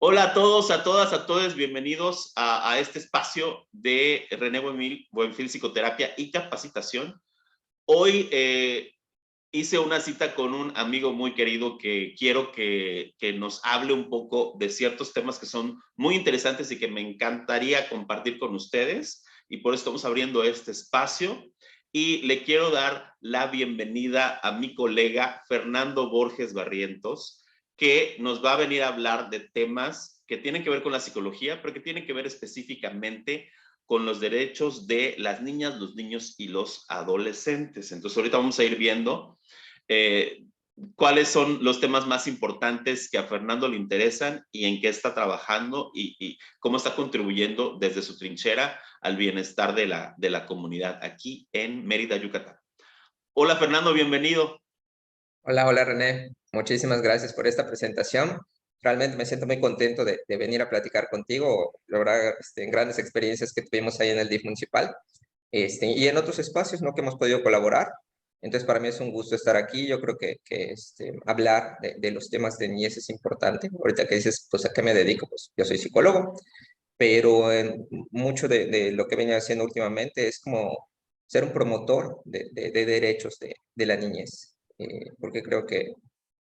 Hola a todos, a todas, a todos, bienvenidos a este espacio de René Buenfil Psicoterapia y Capacitación. Hoy hice una cita con un amigo muy querido que quiero que nos hable un poco de ciertos temas que son muy interesantes y que me encantaría compartir con ustedes, y por eso estamos abriendo este espacio. Y le quiero dar la bienvenida a mi colega Fernando Borges Barrientos, que nos va a venir a hablar de temas que tienen que ver con la psicología, pero que tienen que ver específicamente con los derechos de las niñas, los niños y los adolescentes. Entonces ahorita vamos a ir viendo eh, cuáles son los temas más importantes que a Fernando le interesan y en qué está trabajando y cómo está contribuyendo desde su trinchera al bienestar de la comunidad aquí en Mérida, Yucatán. Hola Fernando, bienvenido. Hola René, muchísimas gracias por esta presentación. Realmente me siento muy contento de venir a platicar contigo, lograr grandes experiencias que tuvimos ahí en el DIF municipal y en otros espacios, ¿no?, que hemos podido colaborar. Entonces para mí es un gusto estar aquí. Yo creo que hablar de los temas de niñez es importante. Ahorita que dices, pues ¿a qué me dedico? Pues yo soy psicólogo, pero mucho de lo que venía haciendo últimamente es como ser un promotor de derechos de la niñez. Porque creo que,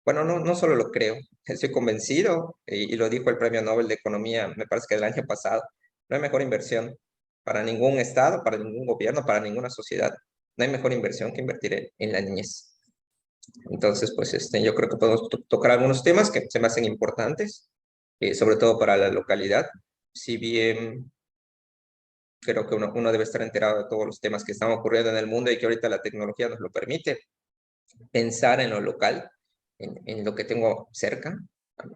bueno, no solo lo creo, estoy convencido, y lo dijo el Premio Nobel de Economía, me parece que el año pasado: no hay mejor inversión para ningún estado, para ningún gobierno, para ninguna sociedad. No hay mejor inversión que invertir en la niñez. Entonces, pues yo creo que podemos tocar algunos temas que se me hacen importantes, sobre todo para la localidad. Si bien creo que uno debe estar enterado de todos los temas que están ocurriendo en el mundo y que ahorita la tecnología nos lo permite, pensar en lo local, en lo que tengo cerca,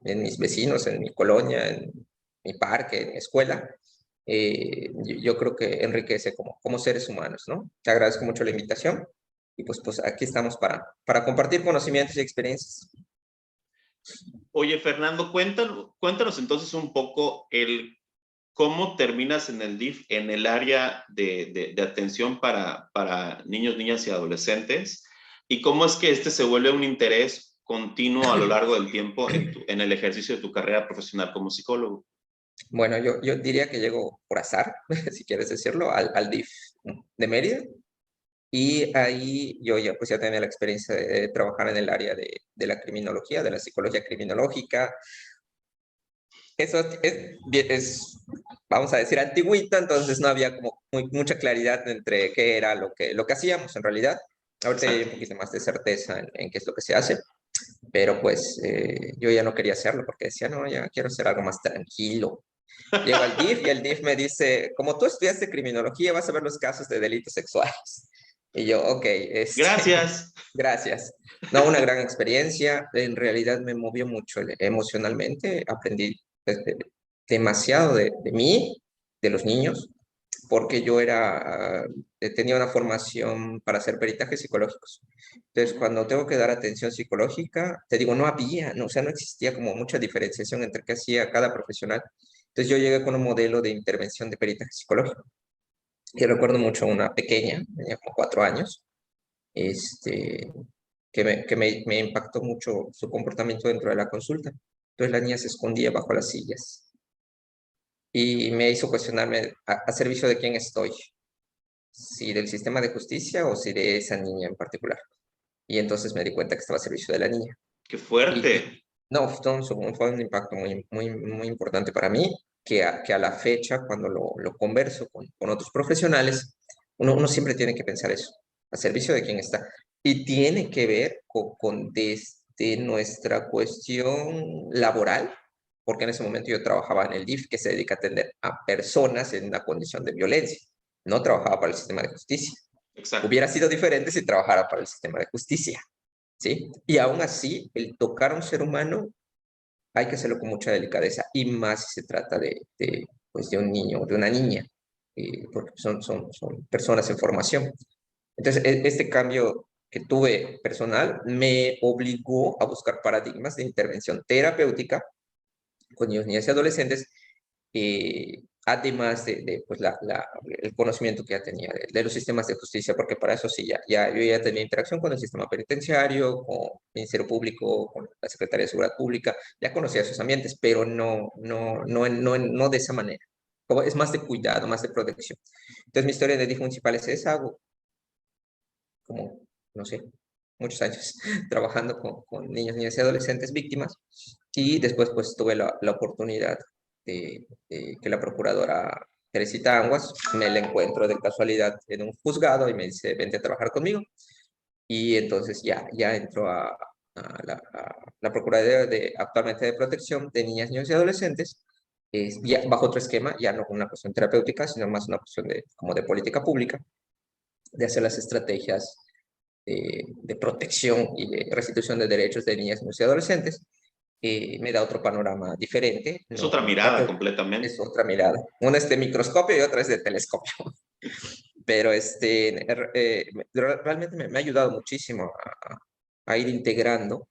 en mis vecinos, en mi colonia, en mi parque, en mi escuela. Yo creo que enriquece como seres humanos, ¿no? Te agradezco mucho la invitación y pues aquí estamos para compartir conocimientos y experiencias. Oye, Fernando, cuéntanos entonces un poco cómo terminas en el DIF, en el área de atención para niños, niñas y adolescentes, y cómo es que este se vuelve un interés continuo a lo largo del tiempo en el ejercicio de tu carrera profesional como psicólogo. Bueno, yo diría que llego por azar, si quieres decirlo, al DIF de Mérida. Y ahí yo ya tenía la experiencia de trabajar en el área de la criminología, de la psicología criminológica. Eso vamos a decir, antiguito. Entonces no había como mucha claridad entre qué era lo que hacíamos en realidad. Ahorita ya hay un Exacto. poquito más de certeza en qué es lo que se hace, pero pues yo ya no quería hacerlo porque decía, no, ya quiero hacer algo más tranquilo. Llego al DIF y el DIF me dice: como tú estudiaste criminología, vas a ver los casos de delitos sexuales. Y yo, ok, Gracias. gracias. No, una gran experiencia. En realidad me movió mucho emocionalmente. Aprendí demasiado de mí, de los niños, porque yo tenía una formación para hacer peritajes psicológicos. Entonces, cuando tengo que dar atención psicológica, te digo, no había, no, o sea, no existía como mucha diferenciación entre qué hacía cada profesional. Entonces, yo llegué con un modelo de intervención de peritaje psicológico. Y recuerdo mucho una pequeña, tenía como 4 años, este, que me impactó mucho su comportamiento dentro de la consulta. Entonces, la niña se escondía bajo las sillas y me hizo cuestionarme a servicio de quién estoy, si del sistema de justicia o si de esa niña en particular. Y entonces me di cuenta que estaba a servicio de la niña. Qué Y fuerte. no, fue un impacto muy importante para mí, que a la fecha, cuando lo converso con otros profesionales, uno siempre tiene que pensar eso, a servicio de quién está. Y tiene que ver con desde nuestra cuestión laboral, porque en ese momento yo trabajaba en el DIF, que se dedica a atender a personas en una condición de violencia. No trabajaba para el sistema de justicia. Exacto. Hubiera sido diferente si trabajara para el sistema de justicia, ¿sí? Y aún así, el tocar a un ser humano hay que hacerlo con mucha delicadeza, y más si se trata pues de un niño o de una niña, porque son personas en formación. Entonces, este cambio que tuve personal me obligó a buscar paradigmas de intervención terapéutica con niños, niñas y adolescentes, además pues el conocimiento que ya tenía de los sistemas de justicia, porque para eso sí, yo ya tenía interacción con el sistema penitenciario, con el Ministerio Público, con la Secretaría de Seguridad Pública, ya conocía esos ambientes, pero no de esa manera. Como es más de cuidado, más de protección. Entonces, mi historia de DIF municipal es esa, hago como, no sé, muchos años trabajando con niños, niñas y adolescentes víctimas, y después pues tuve la oportunidad de que la procuradora Teresita Anguas me la encuentro de casualidad en un juzgado y me dice, vente a trabajar conmigo. Y entonces ya entro a la Procuraduría actualmente de Protección de Niñas, Niños y Adolescentes, ya bajo otro esquema, ya no una cuestión terapéutica, sino más una cuestión como de política pública, de hacer las estrategias de protección y de restitución de derechos de niñas, niños y adolescentes. Me da otro panorama diferente. Es No, otra no mirada te- completamente. es otra mirada. Una es de microscopio y otra es de telescopio. Pero realmente me ha ayudado muchísimo a ir integrando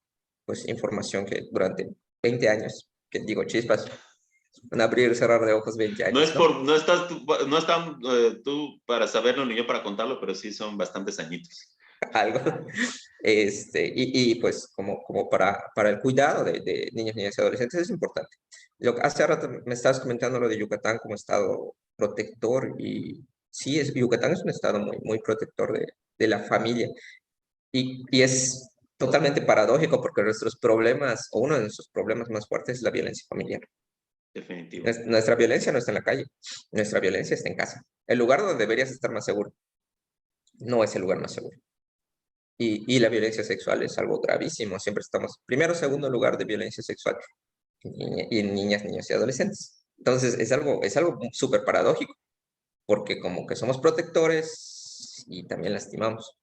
pues, información que durante 20 años, que digo chispas, un abrir y cerrar de ojos 20 No es años, ¿no? por, no están tú para saberlo ni yo para contarlo, pero sí son bastantes añitos. Algo. Pues como para el cuidado de niños, niñas y adolescentes es importante. Hace rato me estabas comentando lo de Yucatán como estado protector y sí, Yucatán es un estado muy protector de la familia y es totalmente paradójico porque nuestros problemas, o uno de nuestros problemas más fuertes es la violencia familiar. Definitivo. Nuestra violencia no está en la calle, nuestra violencia está en casa. El lugar donde deberías estar más seguro no es el lugar más seguro. Y la violencia sexual es algo gravísimo. Siempre estamos primero, segundo lugar de violencia sexual y en niñas, niños y adolescentes. Entonces, es algo súper paradójico, porque como que somos protectores y también lastimamos.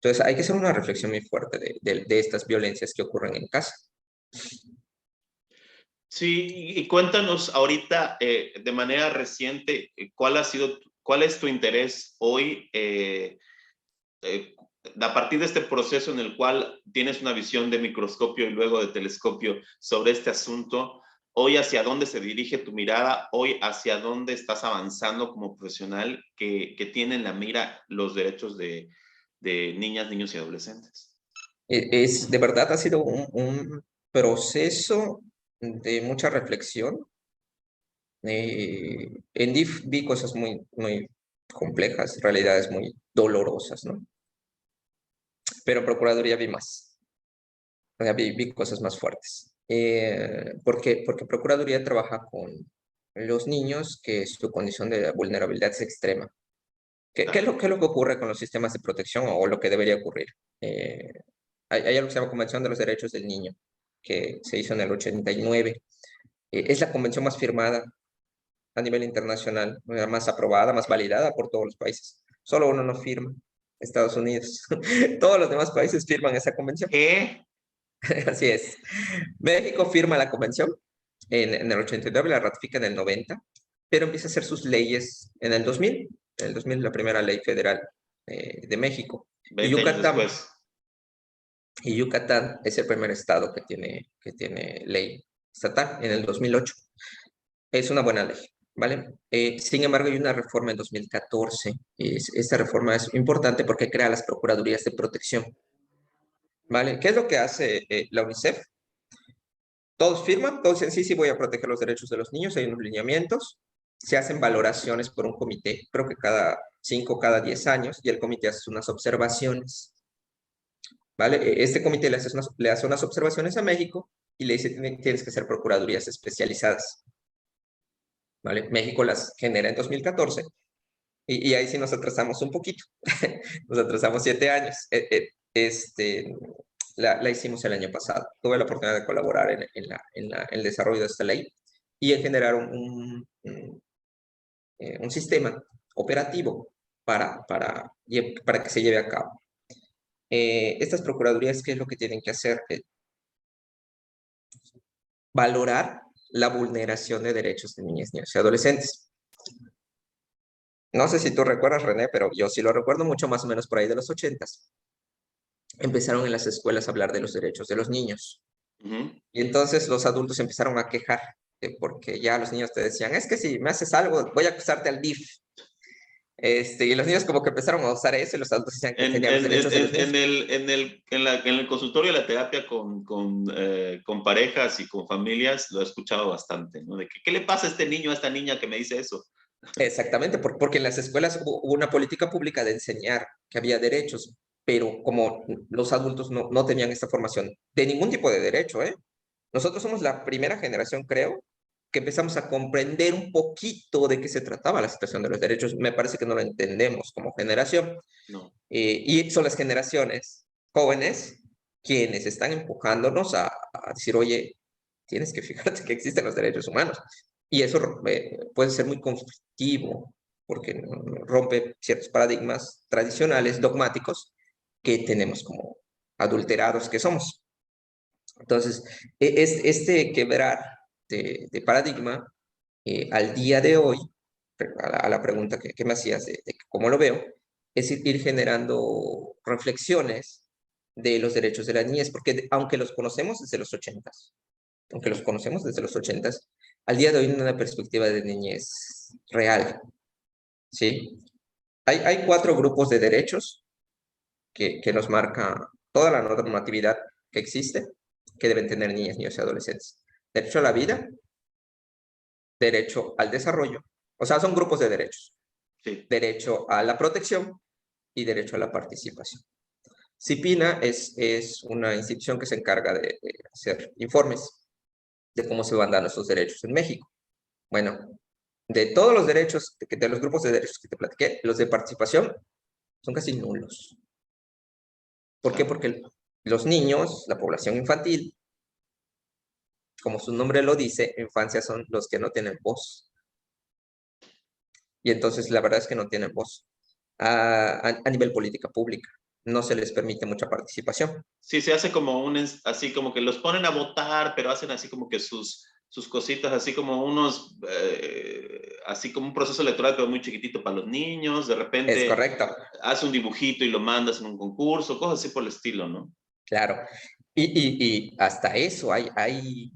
Entonces, hay que hacer una reflexión muy fuerte de estas violencias que ocurren en casa. Sí, y cuéntanos ahorita de manera reciente, cuál es tu interés hoy a partir de este proceso en el cual tienes una visión de microscopio y luego de telescopio sobre este asunto, hoy hacia dónde se dirige tu mirada, hoy hacia dónde estás avanzando como profesional que tiene en la mira los derechos de niñas, niños y adolescentes. De verdad, ha sido un proceso de mucha reflexión. En DIF vi cosas muy complejas, realidades muy dolorosas, ¿no? Pero en Procuraduría vi más. O sea, vi cosas más fuertes. Porque Procuraduría trabaja con los niños que su condición de vulnerabilidad es extrema. ¿Qué es lo que ocurre con los sistemas de protección o lo que debería ocurrir? Eh, hay algo que se llama Convención de los Derechos del Niño, que se hizo en el 89. Es la convención más firmada a nivel internacional, más aprobada, más validada por todos los países. Solo uno no firma, Estados Unidos. Todos los demás países firman esa convención. ¿Qué? Así es. México firma la convención en el 89, la ratifica en el 90, pero empieza a hacer sus leyes en el 2000. En el 2000 la primera ley federal de México. Y 20 años Yucatán, después. y Yucatán es el primer estado que tiene ley estatal en el 2008. Es una buena ley, ¿vale? Sin embargo, hay una reforma en 2014. Esta reforma es importante porque crea las procuradurías de protección, ¿vale? ¿Qué es lo que hace la UNICEF? Todos firman, todos dicen, sí, sí, voy a proteger los derechos de los niños, hay unos lineamientos, se hacen valoraciones por un comité, creo que cada 5, cada 10 años, y el comité hace unas observaciones, ¿vale? Este comité le hace unas observaciones a México y le dice, tienes que hacer procuradurías especializadas, ¿vale? México las genera en 2014 y ahí sí nos atrasamos un poquito, nos atrasamos 7 años. La hicimos el año pasado. Tuve la oportunidad de colaborar en el desarrollo de esta ley y en generar un sistema operativo para que se lleve a cabo. Estas procuradurías, ¿qué es lo que tienen que hacer? Valorar la vulneración de derechos de niñas, niños y adolescentes. No sé si tú recuerdas, René, pero yo sí lo recuerdo mucho, más o menos por ahí de los 80s. Empezaron en las escuelas a hablar de los derechos de los niños. Uh -huh. Y entonces los adultos empezaron a quejar porque ya los niños te decían, es que si me haces algo, voy a acusarte al DIF. Y los niños como que empezaron a usar eso y los adultos decían que tenían los derechos de los niños. En el consultorio de la terapia con parejas y con familias lo he escuchado bastante, ¿no? De que, ¿qué le pasa a este niño, a esta niña que me dice eso? Exactamente, porque en las escuelas hubo una política pública de enseñar que había derechos, pero como los adultos no tenían esta formación de ningún tipo de derecho, ¿eh? Nosotros somos la primera generación, creo, que empezamos a comprender un poquito de qué se trataba la situación de los derechos. Me parece que no lo entendemos como generación. No. Y son las generaciones jóvenes quienes están empujándonos a decir, oye, tienes que fijarte que existen los derechos humanos. Y eso puede ser muy conflictivo, porque rompe ciertos paradigmas tradicionales, dogmáticos, que tenemos como adulterados que somos. Entonces, este quebrar de paradigma al día de hoy, a la pregunta que me hacías de cómo lo veo, es ir generando reflexiones de los derechos de la niñez, porque aunque los conocemos desde los 80s, aunque los conocemos desde los 80s, al día de hoy no hay una perspectiva de niñez real, ¿sí? Hay 4 grupos de derechos que nos marca toda la normatividad que existe, que deben tener niñas, niños y adolescentes. Derecho a la vida, derecho al desarrollo, o sea, son grupos de derechos. Sí. Derecho a la protección y derecho a la participación. CIPINA es una institución que se encarga de hacer informes de cómo se van dando esos derechos en México. Bueno, de todos los derechos, de los grupos de derechos que te platiqué, los de participación son casi nulos. ¿Por qué? Porque los niños, la población infantil, como su nombre lo dice, infancia son los que no tienen voz. Y entonces la verdad es que no tienen voz a nivel política pública. No se les permite mucha participación. Sí, se hace como así como que los ponen a votar, pero hacen así como que sus cositas, así como así como un proceso electoral, pero muy chiquitito para los niños. De Es repente correcto, hace un dibujito y lo mandas en un concurso, cosas así por el estilo, ¿no? claro. Y hasta eso, hay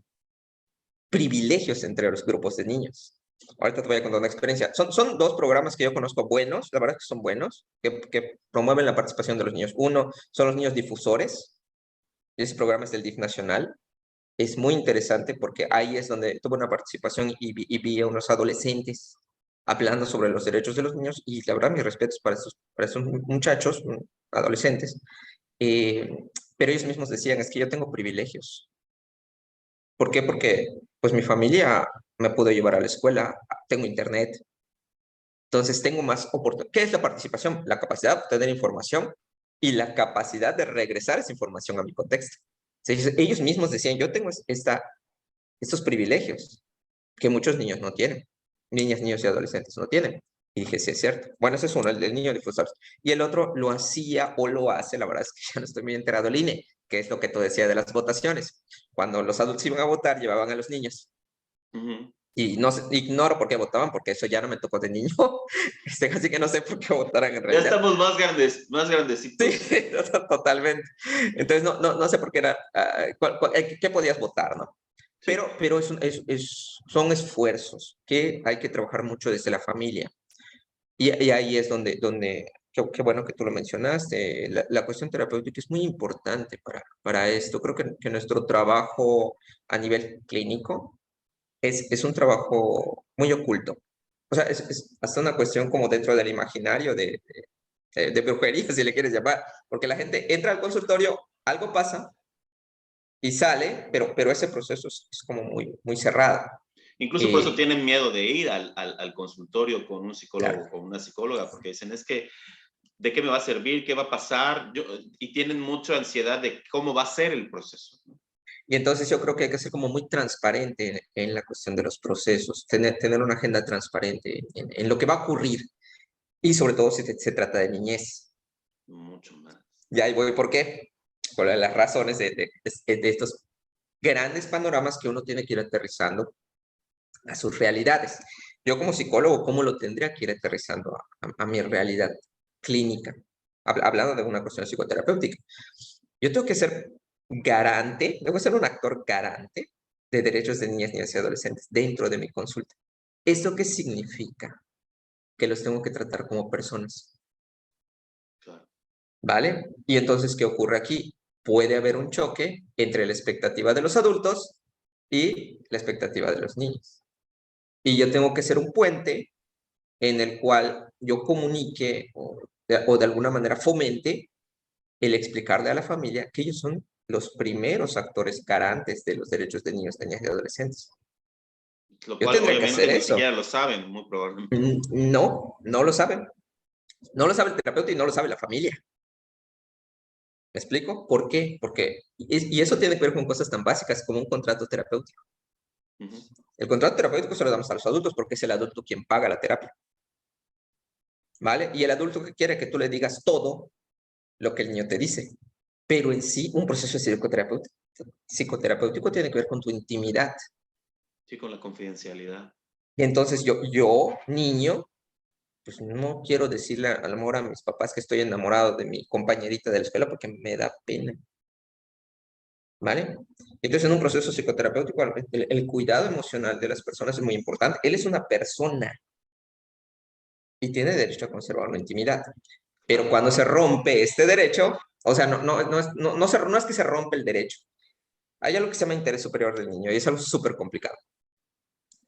privilegios entre los grupos de niños. Ahorita te voy a contar una experiencia. Son 2 programas que yo conozco buenos, la verdad es que son buenos, que promueven la participación de los niños. Uno son los niños difusores, ese programa es del DIF nacional. Es muy interesante porque ahí es donde tuve una participación y vi a unos adolescentes hablando sobre los derechos de los niños y la verdad mis respetos para esos muchachos, adolescentes, eh, pero ellos mismos decían, es que yo tengo privilegios. ¿Por qué? Porque pues mi familia me pudo llevar a la escuela, tengo internet, entonces tengo más oportunidad. ¿Qué es la participación? La capacidad de obtener información y la capacidad de regresar esa información a mi contexto. Entonces, ellos mismos decían, yo tengo estos privilegios que muchos niños no tienen, niñas, niños y adolescentes no tienen. Y dije, sí, es cierto. Bueno, ese es uno, el del niño difusor. Y el otro lo hacía o lo hace, la verdad es que ya no estoy muy enterado, el INE, que es lo que tú decías de las votaciones. Cuando los adultos iban a votar, llevaban a los niños. Uh-huh. Y no ignoro por qué votaban, porque eso ya no me tocó de niño. Así que no sé por qué votaran en Ya realidad. estamos más grandes, más grandecitos. Sí, totalmente. Entonces, no sé por qué era, qué podías votar, ¿no? Sí. Pero son esfuerzos que hay que trabajar mucho desde la familia. Y ahí es donde qué bueno que tú lo mencionaste, la cuestión terapéutica es muy importante para esto. Creo que nuestro trabajo a nivel clínico es un trabajo muy oculto. O sea, es hasta una cuestión como dentro del imaginario de brujería, si le quieres llamar, porque la gente entra al consultorio, algo pasa y sale, pero ese proceso es como muy cerrado. Incluso por eso Eh, tienen miedo de ir al consultorio con un psicólogo o claro. con una psicóloga, porque dicen, es que, ¿de qué me va a servir? ¿Qué va a pasar? Y tienen mucha ansiedad de cómo va a ser el proceso. Y entonces yo creo que hay que ser como muy transparente en la cuestión de los procesos, tener una agenda transparente en lo que va a ocurrir y sobre todo si se trata de niñez. Mucho más. Y ahí voy, ¿por qué? Por las razones de estos grandes panoramas que uno tiene que ir aterrizando a sus realidades. Yo como psicólogo, ¿cómo lo tendría que ir aterrizando a mi realidad clínica? Hablando de una cuestión psicoterapéutica. Yo tengo que ser garante, tengo que ser un actor garante de derechos de niñas, niños y adolescentes dentro de mi consulta. ¿Esto qué significa? Que los tengo que tratar como personas, Claro. ¿vale? Y entonces, ¿qué ocurre aquí? Puede haber un choque entre la expectativa de los adultos y la expectativa de los niños. Y yo tengo que ser un puente en el cual yo comunique o de alguna manera fomente el explicarle a la familia que ellos son los primeros actores garantes de los derechos de niños, niñas y adolescentes. Lo Yo cual tendría que obviamente hacer ni eso. siquiera lo saben, muy probablemente. No, no lo saben. No lo sabe el terapeuta y no lo sabe la familia. ¿Me explico? ¿Por qué? Porque, y eso tiene que ver con cosas tan básicas como un contrato terapéutico. Ujú. El contrato terapéutico se lo damos a los adultos porque es el adulto quien paga la terapia. ¿Vale? Y el adulto que quiere que tú le digas todo lo que el niño te dice. Pero en sí, un proceso psicoterapéutico tiene que ver con tu intimidad. Sí, con la confidencialidad. Y entonces niño, pues no quiero decirle a lo mejor a mis papás que estoy enamorado de mi compañerita de la escuela porque me da pena. ¿Vale? Entonces, en un proceso psicoterapéutico, el cuidado emocional de las personas es muy importante. Él es una persona y tiene derecho a conservar la intimidad. Pero cuando se rompe este derecho, o sea, no es que se rompe el derecho. Hay algo que se llama interés superior del niño y es algo súper complicado.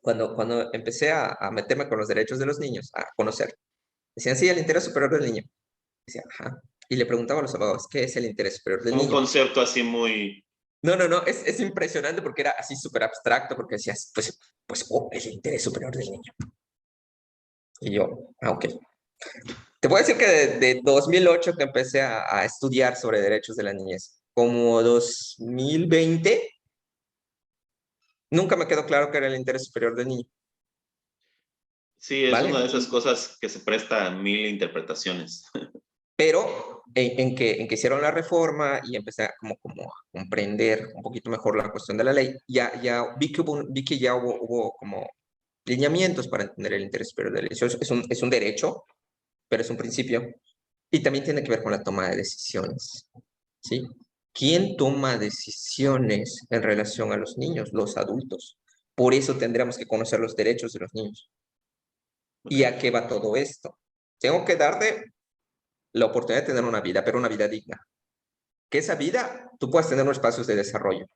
Cuando empecé a meterme con los derechos de los niños, a conocer, decían, sí, el interés superior del niño. Decía, ajá. Y le preguntaba a los abogados, ¿qué es el interés superior del Como un niño? concepto así muy... No, es impresionante porque era así súper abstracto, porque decías, el interés superior del niño. Y yo, ok. Te puedo decir que de 2008 que empecé a estudiar sobre derechos de la niñez, como 2020, nunca me quedó claro que era el interés superior del niño, Sí, es una ¿vale? de esas cosas que se presta a mil interpretaciones. Pero en que hicieron la reforma y empecé como a comprender un poquito mejor la cuestión de la ley, ya vi que ya hubo como lineamientos para entender el interés superior del niño. Es un derecho, pero es un principio. Y también tiene que ver con la toma de decisiones, ¿sí? ¿Quién toma decisiones en relación a los niños? Los adultos. Por eso tendríamos que conocer los derechos de los niños. ¿Y a Okay. qué va todo esto? Tengo que darle la oportunidad de tener una vida, pero una vida digna. Que esa vida tú puedas tener unos espacios de desarrollo,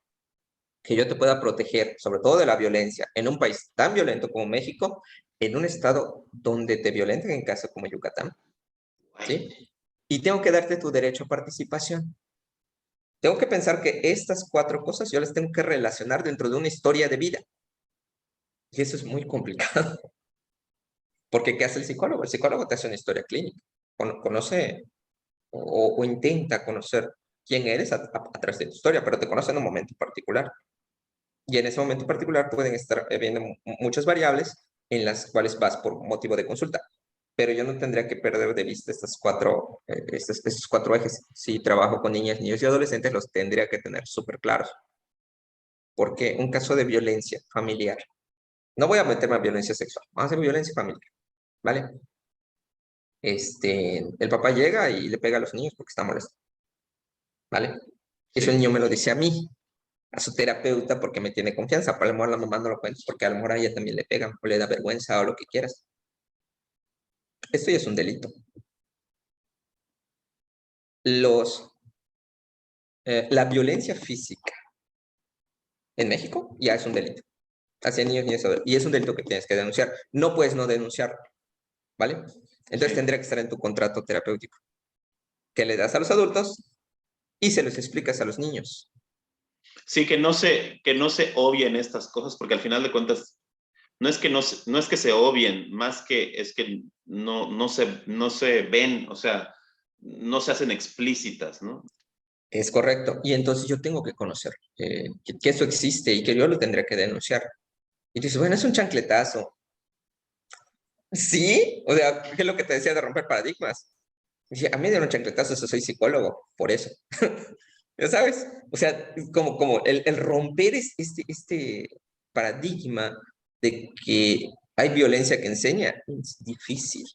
que yo te pueda proteger, sobre todo de la violencia, en un país tan violento como México, en un estado donde te violenten en casa como Yucatán, ¿sí? Y tengo que darte tu derecho a participación. Tengo que pensar que estas 4 cosas yo las tengo que relacionar dentro de una historia de vida. Y eso es muy complicado. Porque ¿qué hace el psicólogo? El psicólogo te hace una historia clínica. Conoce o intenta conocer quién eres a través de tu historia, pero te conoce en un momento particular. Y en ese momento particular pueden estar habiendo muchas variables en las cuales vas por motivo de consulta. Pero yo no tendría que perder de vista estos 4 ejes. Si trabajo con niñas, niños y adolescentes, los tendría que tener súper claros. Porque un caso de violencia familiar, no voy a meterme a violencia sexual, vamos a hacer violencia familiar, ¿vale? El papá llega y le pega a los niños porque está molesto, ¿vale? Eso el Sí. niño me lo dice a mí, a su terapeuta, porque me tiene confianza. Para a lo mejor la mamá no lo cuenta porque a lo mejor a ella también le pegan o le da vergüenza o lo que quieras. Esto ya es un delito. La violencia física en México ya es un delito. Hacia niños, niñas, y es un delito que tienes que denunciar. No puedes no denunciarlo, ¿vale? Entonces Sí. tendría que estar en tu contrato terapéutico, que le das a los adultos y se los explicas a los niños. Sí, que no se obvien estas cosas, porque al final de cuentas, no es que se obvien, más que es que no se ven, o sea, no se hacen explícitas, ¿no? Es correcto. Y entonces yo tengo que conocer que eso existe y que yo lo tendré que denunciar. Y tú dices, bueno, es un chancletazo. Sí, o sea, ¿qué es lo que te decía de romper paradigmas? Dije, a mí me dieron chancletazos, soy psicólogo, por eso. ¿Ya sabes? O sea, como el romper este paradigma de que hay violencia que enseña es difícil,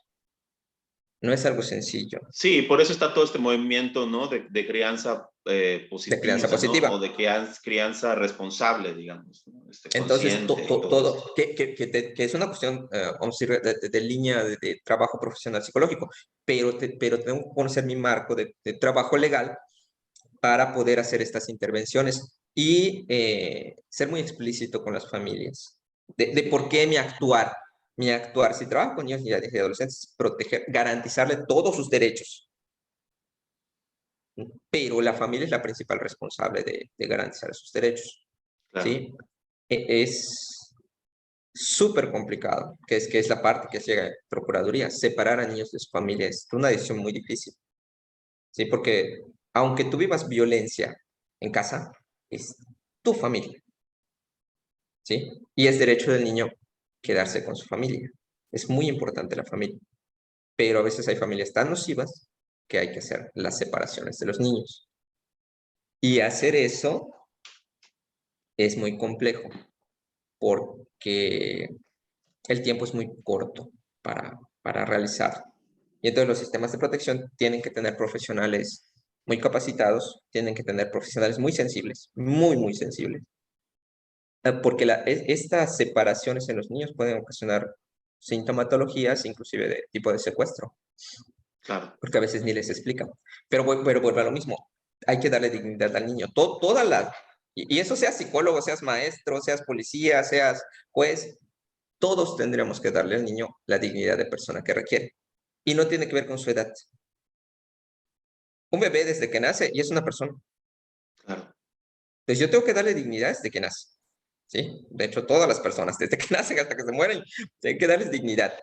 no es algo sencillo, Sí, por eso está todo este movimiento, ¿no? De crianza de crianza positiva, ¿no? positiva. O de crianza responsable, digamos, ¿no? Entonces, consciente y todo eso. todo, que es una cuestión, vamos a decir, de línea de trabajo profesional psicológico, pero tengo que conocer mi marco de trabajo legal para poder hacer estas intervenciones y ser muy explícito con las familias de por qué mi actuar, si trabajo con niños y adolescentes, proteger, garantizarle todos sus derechos, pero la familia es la principal responsable de garantizar esos derechos, Claro, ¿sí? Es súper complicado, que es la parte que llega a Procuraduría, separar a niños de su familia es una decisión muy difícil, ¿sí? Porque aunque tú vivas violencia en casa, es tu familia, ¿sí? Y es derecho del niño quedarse con su familia. Es muy importante la familia, pero a veces hay familias tan nocivas que hay que hacer las separaciones de los niños. Y hacer eso es muy complejo porque el tiempo es muy corto para realizar. Y entonces los sistemas de protección tienen que tener profesionales muy capacitados, tienen que tener profesionales muy sensibles, muy sensibles, porque estas separaciones en los niños pueden ocasionar sintomatologías, inclusive de tipo de secuestro, claro. porque a veces ni les explican. Pero vuelve a lo mismo, hay que darle dignidad al niño. Y eso seas psicólogo, seas maestro, seas policía, seas juez, todos tendríamos que darle al niño la dignidad de persona que requiere. Y no tiene que ver con su edad. Un bebé desde que nace y es una persona. Claro. Entonces yo tengo que darle dignidad desde que nace. ¿Sí? De hecho, todas las personas, desde que nacen hasta que se mueren, hay que darles dignidad.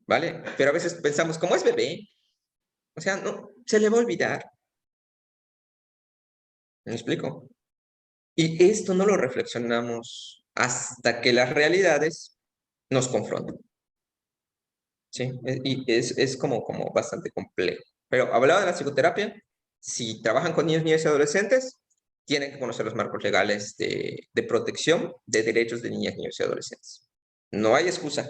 ¿Vale? Pero a veces pensamos, ¿cómo es bebé? O sea, no, se le va a olvidar. ¿Me explico? Y esto no lo reflexionamos hasta que las realidades nos confrontan. ¿Sí? Y es como bastante complejo. Pero hablaba de la psicoterapia. Si trabajan con niños, niñas y adolescentes, tienen que conocer los marcos legales de protección de derechos de niñas, niños y adolescentes. No hay excusa.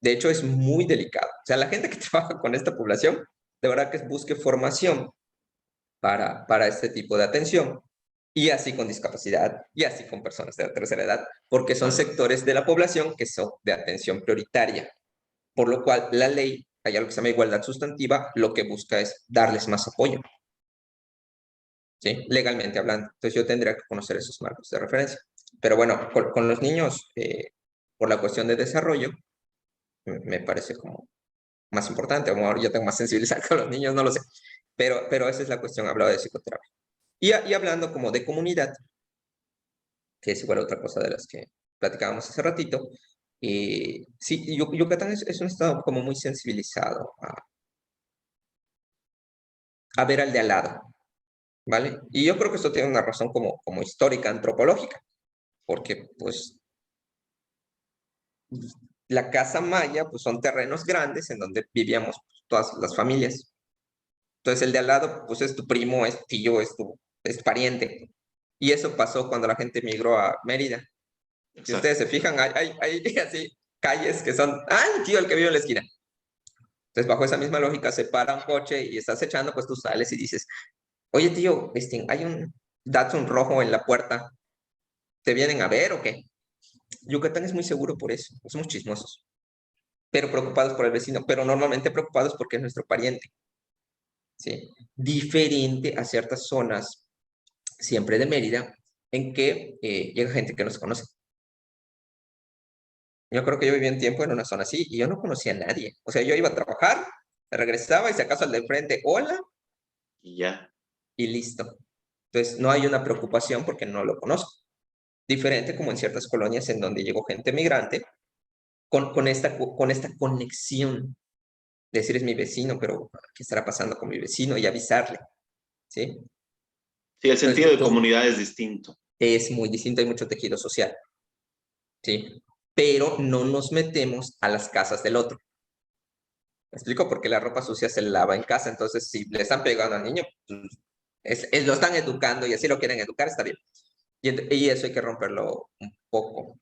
De hecho, es muy delicado. O sea, la gente que trabaja con esta población, de verdad que busque formación para este tipo de atención. Y así con discapacidad, y así con personas de la tercera edad, porque son Claro. sectores de la población que son de atención prioritaria. Por lo cual, la ley, hay algo que se llama igualdad sustantiva, lo que busca es darles más apoyo, ¿sí? Legalmente hablando. Entonces, yo tendría que conocer esos marcos de referencia. Pero bueno, con los niños, por la cuestión de desarrollo, me parece como más importante. A lo mejor yo tengo más sensibilidad con los niños, no lo sé. Pero esa es la cuestión, hablaba de psicoterapia. Y hablando como de comunidad, que es igual otra cosa de las que platicábamos hace ratito, sí, Yucatán es un estado como muy sensibilizado a ver al de al lado, ¿vale? Y yo creo que esto tiene una razón como histórica, antropológica, porque pues la casa maya pues son terrenos grandes en donde vivíamos pues, todas las familias. Entonces el de al lado pues es tu primo, es tío, es pariente. Y eso pasó cuando la gente migró a Mérida. Si ustedes Exacto. se fijan, hay así calles que son, ¡ay, tío, el que vive en la esquina! Entonces, bajo esa misma lógica, se para un coche y estás echando, pues tú sales y dices, oye, tío, hay un Datsun rojo en la puerta, ¿te vienen a ver o qué? Yucatán es muy seguro por eso, somos chismosos, pero preocupados por el vecino, pero normalmente preocupados porque es nuestro pariente, ¿sí? Diferente a ciertas zonas, siempre de Mérida, en que llega gente que no se conoce. Yo creo que yo viví un tiempo en una zona así y yo no conocía a nadie. O sea, yo iba a trabajar, regresaba y si acaso al de frente, hola, Y ya. y listo. Entonces, no hay una preocupación porque no lo conozco. Diferente como en ciertas colonias en donde llegó gente migrante con esta conexión. Decir es mi vecino, pero ¿qué estará pasando con mi vecino? Y avisarle, ¿sí? Sí, el sentido Entonces, de comunidad es distinto. es muy distinto, hay mucho tejido social, ¿sí? Pero no nos metemos a las casas del otro. ¿Me explico? Porque la ropa sucia se lava en casa, entonces si le están pegando al niño, pues, lo están educando y así lo quieren educar, está bien. Y eso hay que romperlo un poco,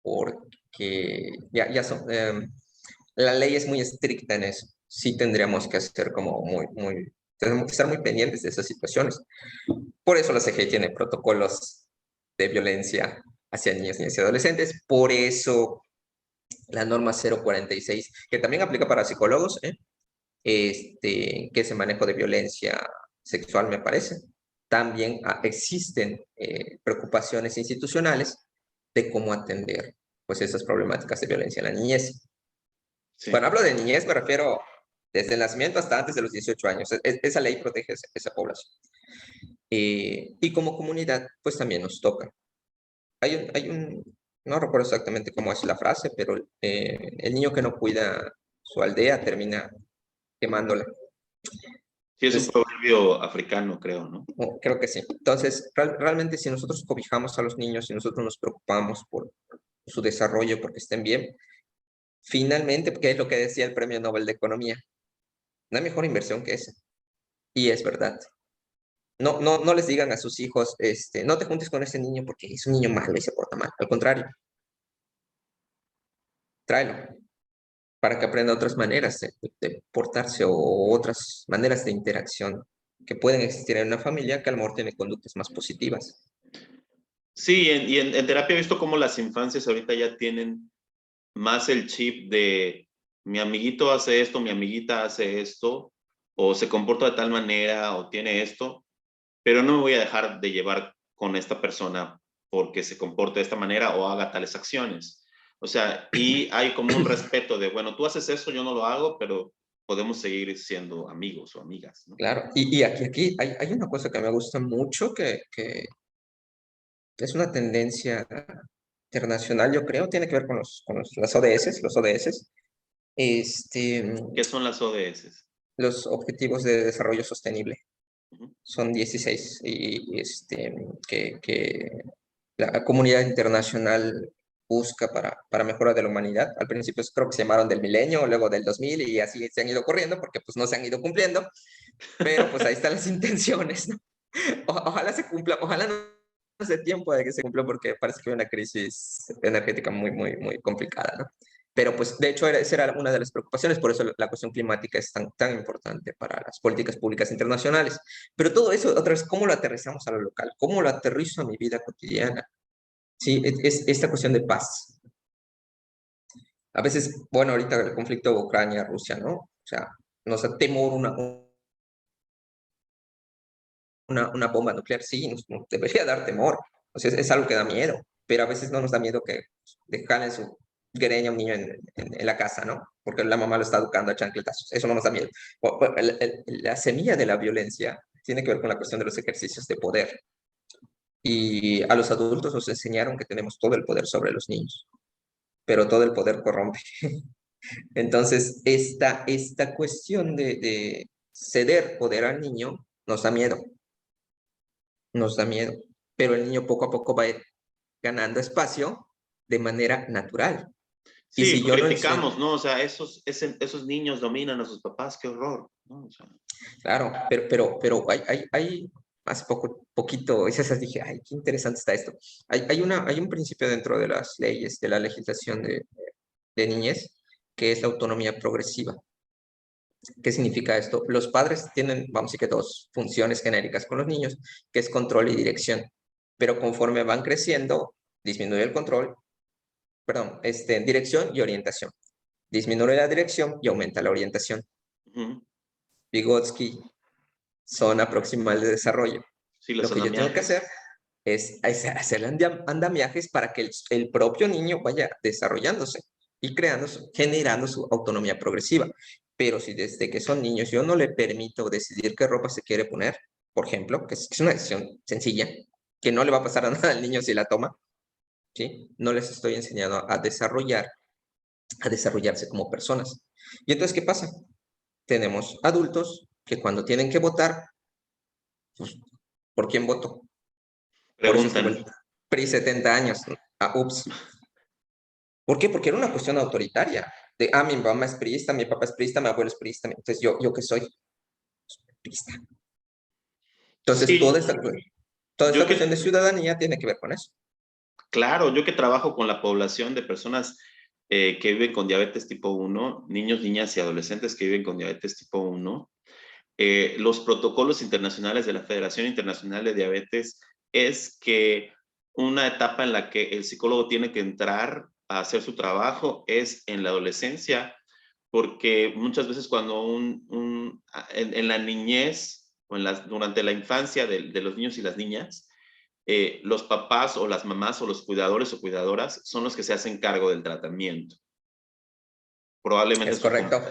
porque la ley es muy estricta en eso. Sí tendríamos que hacer como tenemos que estar muy pendientes de esas situaciones. Por eso la CGI tiene protocolos de violencia hacia niños, niñas y adolescentes. Por eso la norma 046, que también aplica para psicólogos, que es el manejo de violencia sexual, me parece. También existen preocupaciones institucionales de cómo atender pues esas problemáticas de violencia en la niñez. Sí. Cuando hablo de niñez me refiero desde el nacimiento hasta antes de los 18 años. Esa ley protege esa población. Y como comunidad, pues también nos toca. No recuerdo exactamente cómo es la frase, pero el niño que no cuida su aldea termina quemándola. Sí, es un Entonces, proverbio africano, creo, ¿no? creo que sí. Entonces, realmente si nosotros cobijamos a los niños, si nosotros nos preocupamos por su desarrollo, porque estén bien, finalmente, ¿qué es lo que decía el Premio Nobel de Economía? No hay mejor inversión que esa. Y es verdad. No les digan a sus hijos, no te juntes con ese niño porque es un niño malo y se porta mal. Al contrario, tráelo para que aprenda otras maneras de portarse o otras maneras de interacción que pueden existir en una familia que a lo mejor tiene conductas más positivas. Sí, en terapia he visto cómo las infancias ahorita ya tienen más el chip de mi amiguito hace esto, mi amiguita hace esto, o se comporta de tal manera, o tiene esto, pero no me voy a dejar de llevar con esta persona porque se comporte de esta manera o haga tales acciones. O sea, y hay como un respeto de, bueno, tú haces eso, yo no lo hago, pero podemos seguir siendo amigos o amigas, ¿no? Claro, y aquí hay una cosa que me gusta mucho, que es una tendencia internacional, yo creo, tiene que ver con las ODS, los ODS, ¿Qué son las ODS? los Objetivos de Desarrollo Sostenible. Uh-huh. Son 16 y que la comunidad internacional busca para mejora de la humanidad. Al principio creo que se llamaron del milenio, luego del 2000 y así se han ido corriendo porque pues no se han ido cumpliendo, pero pues ahí están las intenciones, ¿no? Ojalá se cumpla, ojalá no hace tiempo de que se cumpla porque parece que hay una crisis energética muy, muy, muy complicada, ¿no? Pero pues de hecho esa era una de las preocupaciones, por eso la cuestión climática es tan importante para las políticas públicas internacionales. Pero todo eso, otra vez, ¿cómo lo aterrizamos a lo local? ¿Cómo lo aterrizo a mi vida cotidiana? Sí, es esta cuestión de paz. A veces, bueno, ahorita el conflicto Ucrania-Rusia, ¿no? O sea, nos da temor una bomba nuclear, sí, nos debería dar temor. O sea, es algo que da miedo, pero a veces no nos da miedo que dejan en su greña a un niño en la casa, ¿no? Porque la mamá lo está educando a chancletazos. Eso no nos da miedo. La semilla de la violencia tiene que ver con la cuestión de los ejercicios de poder. Y a los adultos nos enseñaron que tenemos todo el poder sobre los niños, pero todo el poder corrompe. Entonces, esta cuestión de ceder poder al niño nos da miedo, pero el niño poco a poco va a ir ganando espacio de manera natural. Y Sí, si pues yo no enseño, criticamos, ¿no? O sea, esos niños dominan a sus papás, qué horror, ¿no? O sea, claro, pero hay hace poquito, esas dije, ay, qué interesante está esto. Hay un principio dentro de las leyes, de la legislación de niñez, que es la autonomía progresiva. ¿Qué significa esto? Los padres tienen, vamos a decir que dos funciones genéricas con los niños, que es control y dirección, pero conforme van creciendo, disminuye el control, perdón, dirección y orientación. Disminuye la dirección y aumenta la orientación. uh-huh. Vygotsky, zona proximal de desarrollo. Sí, los Lo que yo tengo que andamiajes. hacer es hacer andamiajes para que el propio niño vaya desarrollándose y generando su autonomía progresiva. Pero si desde que son niños yo no le permito decidir qué ropa se quiere poner, por ejemplo, que es una decisión sencilla, que no le va a pasar a nada al niño si la toma, ¿sí? No les estoy enseñando a desarrollarse como personas. ¿Y entonces qué pasa? Tenemos adultos que cuando tienen que votar, pues, ¿por quién voto? Por eso estuvo Preguntan. el PRI 70 años. Ups. ¿Por qué? Porque era una cuestión autoritaria. Mi mamá es priista, mi papá es priista, mi abuelo es priista. Entonces, ¿yo qué soy? Priista. Entonces, Sí, toda yo esta que, cuestión de ciudadanía tiene que ver con eso. claro, yo que trabajo con la población de personas que viven con diabetes tipo 1, niños, niñas y adolescentes que viven con diabetes tipo 1, los protocolos internacionales de la Federación Internacional de Diabetes es que una etapa en la que el psicólogo tiene que entrar a hacer su trabajo es en la adolescencia, porque muchas veces cuando en la niñez o durante la infancia de los niños y las niñas, los papás o las mamás o los cuidadores o cuidadoras son los que se hacen cargo del tratamiento. Probablemente Es correcto.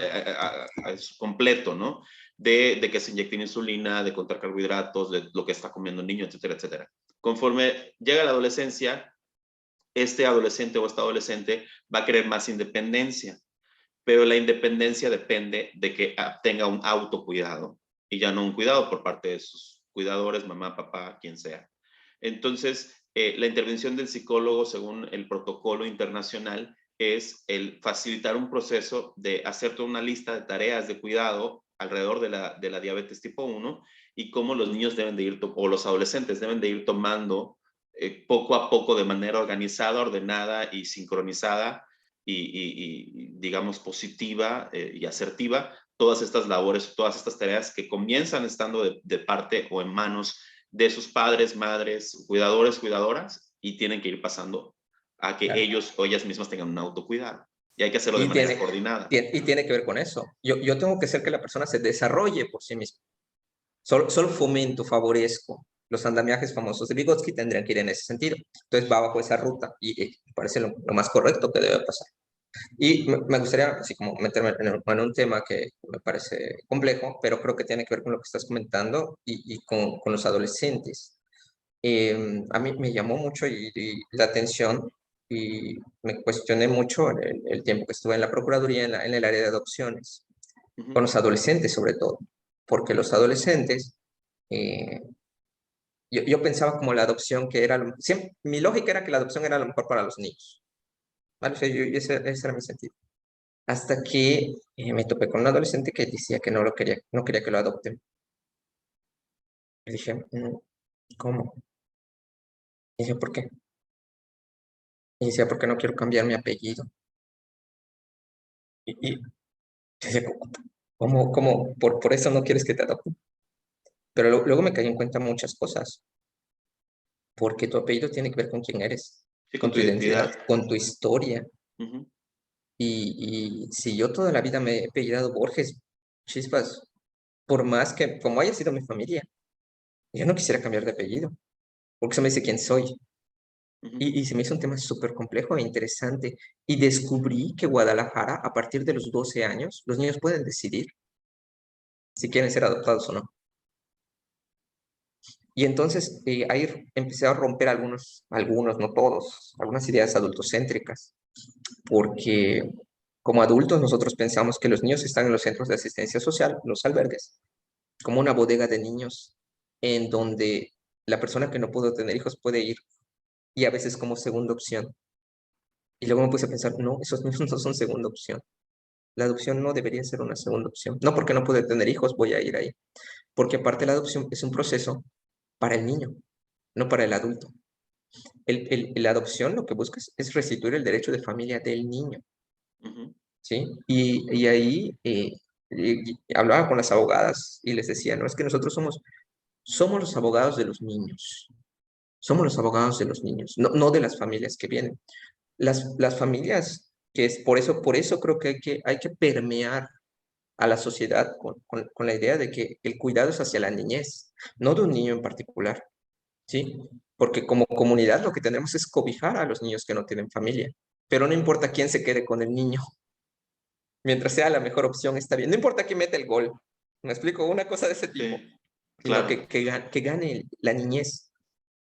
es completo, ¿no? De que se inyecte insulina, de contar carbohidratos, de lo que está comiendo el niño, etcétera, etcétera. Conforme llega la adolescencia, este adolescente o esta adolescente va a querer más independencia, pero la independencia depende de que tenga un autocuidado y ya no un cuidado por parte de sus cuidadores, mamá, papá, quien sea. Entonces, la intervención del psicólogo, según el protocolo internacional, es el facilitar un proceso de hacer toda una lista de tareas de cuidado alrededor de la diabetes tipo 1 y cómo los niños deben de ir, o los adolescentes deben de ir tomando poco a poco de manera organizada, ordenada y sincronizada digamos, positiva y asertiva todas estas labores, todas estas tareas que comienzan estando de parte o en manos de sus padres, madres, cuidadores, cuidadoras, y tienen que ir pasando a que Claro. ellos o ellas mismas tengan un autocuidado. Y hay que hacerlo de Y manera tiene, coordinada. y tiene que ver con eso. Yo tengo que hacer que la persona se desarrolle por sí misma. Solo fomento, favorezco. Los andamiajes famosos de Vygotsky tendrían que ir en ese sentido. Entonces va bajo esa ruta y me parece lo más correcto que debe pasar. Y me gustaría, así como meterme en un tema que me parece complejo, pero creo que tiene que ver con lo que estás comentando y con los adolescentes. A mí me llamó mucho y la atención y me cuestioné mucho el tiempo que estuve en la Procuraduría en el área de adopciones, Uh con -huh. los adolescentes sobre todo, porque los adolescentes, eh, yo pensaba como la adopción que era, siempre, mi lógica era que la adopción era lo mejor para los niños, ¿vale? O sea, ese era mi sentido. Hasta que me topé con un adolescente que decía que no lo quería, no quería que lo adopten. Y dije, ¿cómo? Y dije, ¿por qué? Y decía, porque no quiero cambiar mi apellido. Y decía, ¿cómo por eso no quieres que te adopten? Pero luego me caí en cuenta muchas cosas, porque tu apellido tiene que ver con quién eres, Sí, con con tu tu identidad, identidad. con tu historia. Uh -huh. Y si yo toda la vida me he apellidado Borges, chispas, por más que, como haya sido mi familia, yo no quisiera cambiar de apellido, porque eso me dice quién soy. Uh -huh. Y se me hizo un tema súper complejo e interesante. Y descubrí que Guadalajara, a partir de los 12 años, los niños pueden decidir si quieren ser adoptados o no. Y entonces ahí empecé a romper algunos, no todos, algunas ideas adultocéntricas, porque como adultos nosotros pensamos que los niños están en los centros de asistencia social, los albergues, como una bodega de niños, en donde la persona que no pudo tener hijos puede ir y a veces como segunda opción. Y luego me puse a pensar, no, esos niños no son segunda opción. La adopción no debería ser una segunda opción. No porque no pude tener hijos voy a ir ahí, porque aparte la adopción es un proceso para el niño, no para el adulto. La adopción lo que busca es restituir el derecho de familia del niño, Uh -huh. ¿sí? Y ahí hablaba con las abogadas y les decía, no, es que nosotros somos los abogados de los niños, somos los abogados de los niños, no de las familias que vienen. Las familias, que es por eso creo que hay que permear a la sociedad con la idea de que el cuidado es hacia la niñez, no de un niño en particular, ¿sí? Porque como comunidad lo que tenemos es cobijar a los niños que no tienen familia, pero no importa quién se quede con el niño, mientras sea la mejor opción está bien, no importa quién mete el gol, me explico, una cosa de ese tipo, Sí, sino claro. que gane la niñez.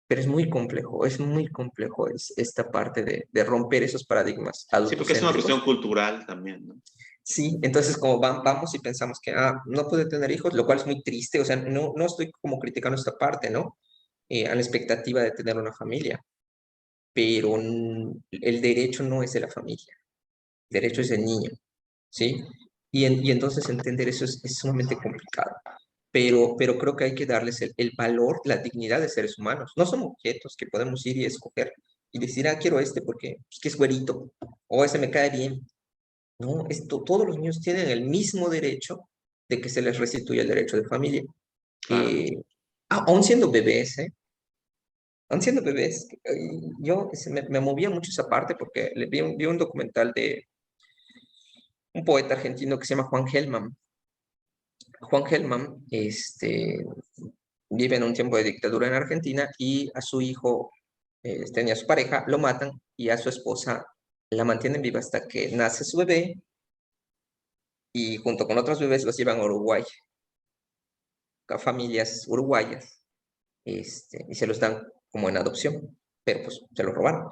Pero es muy complejo esta parte de romper esos paradigmas Sí, porque es una cuestión adultocéntricos. cultural también, ¿no? Sí, entonces como vamos y pensamos que no puede tener hijos, lo cual es muy triste, o sea, no estoy como criticando esta parte, ¿no? A la expectativa de tener una familia, pero el derecho no es de la familia, el derecho es del niño, ¿sí? Y entonces entender eso es sumamente complicado. Pero creo que hay que darles el valor, la dignidad de seres humanos. No son objetos que podemos ir y escoger y decir, quiero este porque es que es güerito, o ese me cae bien. No, todos los niños tienen el mismo derecho de que se les restituya el derecho de familia. Claro. Aún siendo bebés, Aun siendo bebés. Yo me movía mucho esa parte porque vi un documental de un poeta argentino que se llama Juan Gelman. Juan Gelman vive en un tiempo de dictadura en Argentina y a su hijo, tenía a su pareja, lo matan y a su esposa la mantienen viva hasta que nace su bebé y junto con otros bebés los llevan a Uruguay, a familias uruguayas, y se los dan como en adopción, pero pues se los robaron.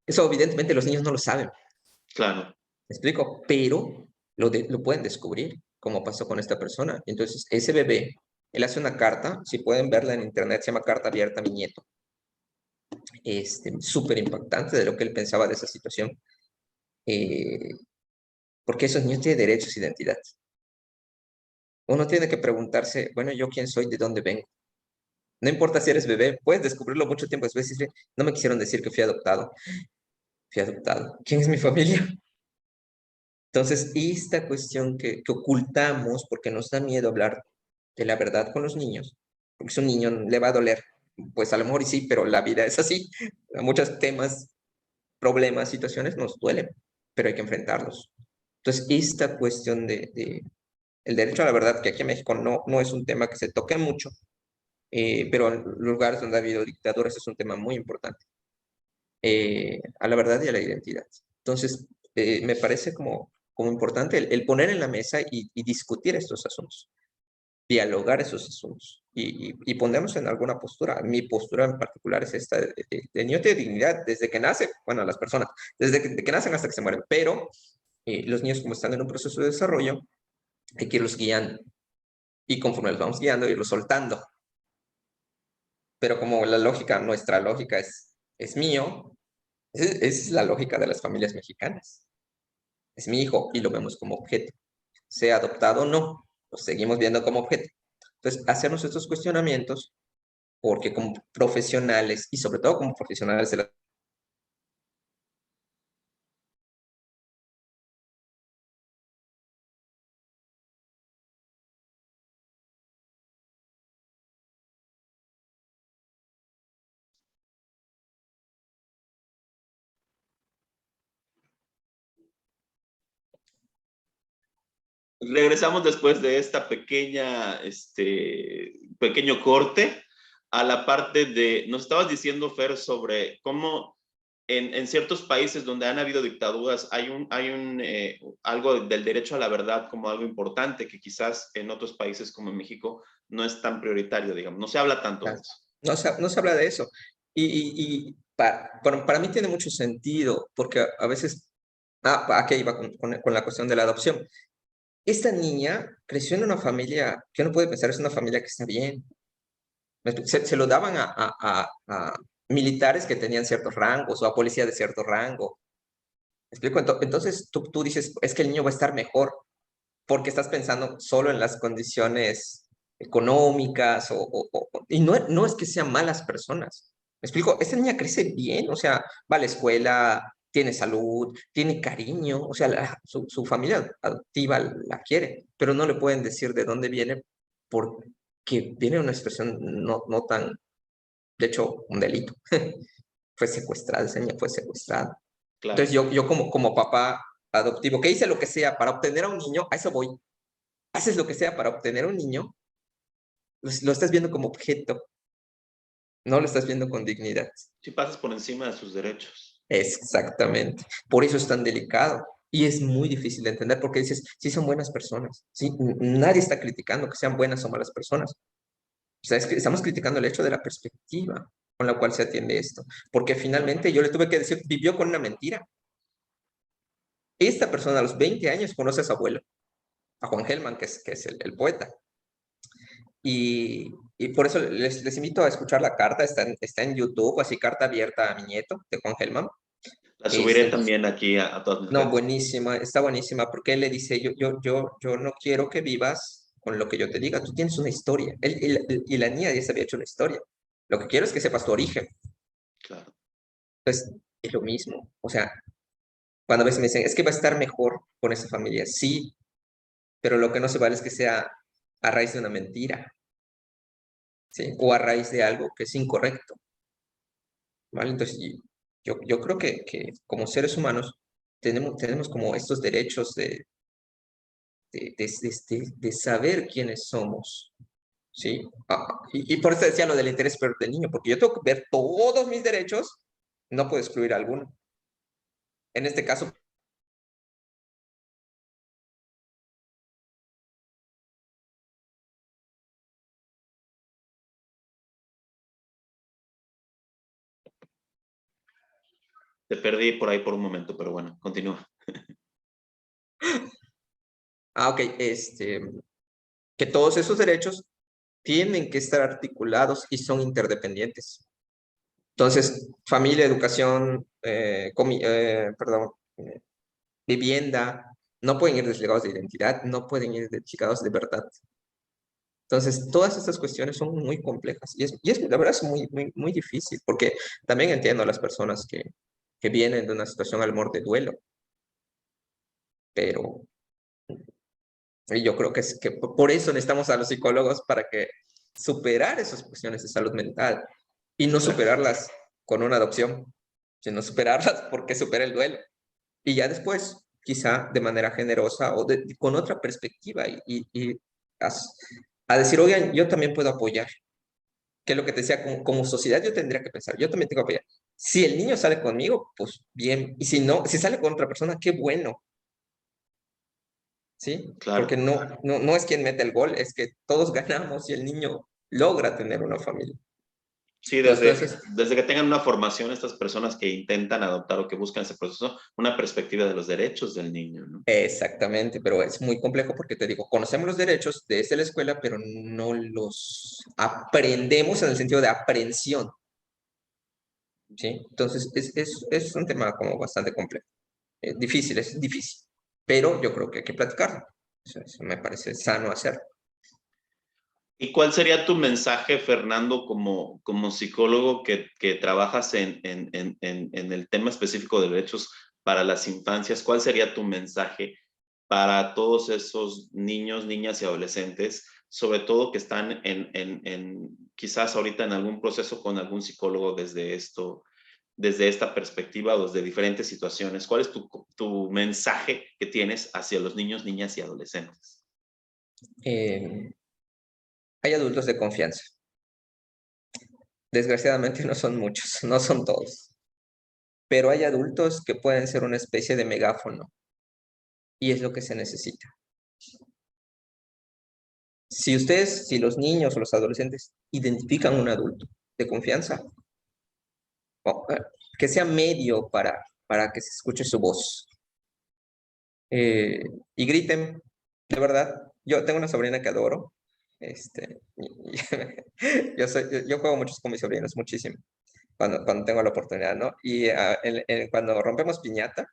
Eso evidentemente los niños no lo saben, Claro, ¿me explico? Pero lo pueden descubrir, como pasó con esta persona. Entonces, ese bebé, él hace una carta, si pueden verla en internet, se llama Carta Abierta a mi nieto. Súper impactante de lo que él pensaba de esa situación, eh, porque esos niños tienen derechos e identidad. Uno tiene que preguntarse, bueno, ¿yo quién soy? ¿De dónde vengo? No importa si eres bebé, puedes descubrirlo mucho tiempo después y decir, no me quisieron decir que fui adoptado. Fui adoptado. ¿Quién es mi familia? Entonces, esta cuestión que ocultamos porque nos da miedo hablar de la verdad con los niños, porque a un niño le va a doler, pues a lo mejor y sí, pero la vida es así. Muchos temas, problemas, situaciones nos duelen, pero hay que enfrentarlos. Entonces, esta cuestión de el derecho a la verdad, que aquí en México no es un tema que se toque mucho, pero en lugares donde ha habido dictaduras es un tema muy importante, a la verdad y a la identidad. Entonces, me parece como importante el poner en la mesa y discutir estos asuntos, dialogar esos asuntos y ponernos en alguna postura. Mi postura en particular es esta de niño de dignidad desde que nace, bueno, las personas, desde que nacen hasta que se mueren, pero los niños como están en un proceso de desarrollo, hay que irlos guiando y conforme los vamos guiando, irlos soltando. Pero como la lógica, nuestra lógica es mío, es la lógica de las familias mexicanas. Es mi hijo y lo vemos como objeto. Sea adoptado o no, lo seguimos viendo como objeto. Entonces, hacernos estos cuestionamientos, porque como profesionales y sobre todo como profesionales de la... regresamos después de esta pequeño corte a la parte de, nos estabas diciendo, Fer, sobre cómo en ciertos países donde han habido dictaduras hay algo del derecho a la verdad como algo importante que quizás en otros países como en México no es tan prioritario, digamos, no se habla tanto de eso. No se habla de eso. Y para mí tiene mucho sentido, porque a veces... aquí iba con la cuestión de la adopción. Esta niña creció en una familia que uno puede pensar es una familia que está bien. Se lo daban a militares que tenían ciertos rangos o a policía de cierto rango. ¿Me explico? Entonces tú dices, es que el niño va a estar mejor porque estás pensando solo en las condiciones económicas y no es que sean malas personas. ¿Me explico? Esta niña crece bien, o sea, va a la escuela, tiene salud, tiene cariño, o sea, su familia adoptiva la quiere, pero no le pueden decir de dónde viene porque viene de una situación no tan, de hecho, un delito. Fue secuestrada, esa niña fue secuestrada. Entonces Claro, yo como papá adoptivo, que hice lo que sea para obtener a un niño, a eso voy. Haces lo que sea para obtener a un niño, lo estás viendo como objeto, no lo estás viendo con dignidad. si pasas por encima de sus derechos. Exactamente. Por eso es tan delicado. Y es muy difícil de entender porque dices, sí son buenas personas. Sí, nadie está criticando que sean buenas o malas personas. O sea, estamos criticando el hecho de la perspectiva con la cual se atiende esto. Porque finalmente yo le tuve que decir, vivió con una mentira. Esta persona a los 20 años conoce a su abuelo, a Juan Gelman, que es el poeta. Y por eso les invito a escuchar la carta, está en YouTube, así carta abierta a mi nieto, de Juan Gelman. La subiré Este, también aquí a todas mis no, redes. buenísima, está buenísima, porque él le dice, yo no quiero que vivas con lo que yo te diga, tú tienes una historia. Y la niña ya se había hecho una historia. Lo que quiero es que sepas tu origen. Claro, Pues es lo mismo. O sea, cuando a veces me dicen, es que va a estar mejor con esa familia. Sí, pero lo que no se vale es que sea a raíz de una mentira, ¿sí? O a raíz de algo que es incorrecto. ¿vale? Entonces, yo creo que como seres humanos tenemos como estos derechos de saber quiénes somos, ¿sí? Y por eso decía lo del interés superior del niño, porque yo tengo que ver todos mis derechos, no puedo excluir alguno. En este caso, Te perdí por ahí por un momento, pero bueno, continúa. ok, que todos esos derechos tienen que estar articulados y son interdependientes. Entonces, familia, educación, perdón, vivienda, no pueden ir desligados de identidad, no pueden ir desligados de verdad. Entonces, todas estas cuestiones son muy complejas la verdad es muy, muy, muy difícil, porque también entiendo a las personas que vienen de una situación al borde de duelo, pero y yo creo que es que por eso necesitamos a los psicólogos para que superar esas cuestiones de salud mental y no Exacto. superarlas con una adopción, sino superarlas porque supera el duelo. Y ya después, quizá de manera generosa o con otra perspectiva y a, a decir, oigan, yo también puedo apoyar, que es lo que te decía, como sociedad yo tendría que pensar, yo también tengo que apoyar. Si el niño sale conmigo, pues bien, y si no, si sale con otra persona, qué bueno, ¿sí? Porque Claro. no es quien mete el gol, es que todos ganamos y el niño logra tener una familia. Sí, Entonces, desde que tengan una formación, estas personas que intentan adoptar o que buscan ese proceso, una perspectiva de los derechos del niño, ¿no? exactamente, pero es muy complejo porque te digo, conocemos los derechos desde la escuela, pero no los aprendemos en el sentido de aprehensión, ¿sí? Entonces, es un tema como bastante complejo. Es difícil, pero yo creo que hay que platicarlo. Eso me parece sano hacer. ¿Y cuál sería tu mensaje, Fernando, como psicólogo que trabajas en el tema específico de derechos para las infancias? ¿Cuál sería tu mensaje para todos esos niños, niñas y adolescentes, sobre todo que están quizás ahorita en algún proceso con algún psicólogo desde esta perspectiva o desde diferentes situaciones? ¿Cuál es tu mensaje que tienes hacia los niños, niñas y adolescentes? Eh, Hay adultos de confianza. Desgraciadamente no son muchos, no son todos, pero hay adultos que pueden ser una especie de megáfono y es lo que se necesita. Si los niños o los adolescentes identifican un adulto de confianza, o, que sea medio para que se escuche su voz eh, y griten, de verdad. Yo tengo una sobrina que adoro. Yo juego mucho con mis sobrinos, muchísimo, cuando tengo la oportunidad, ¿no? Y cuando rompemos piñata,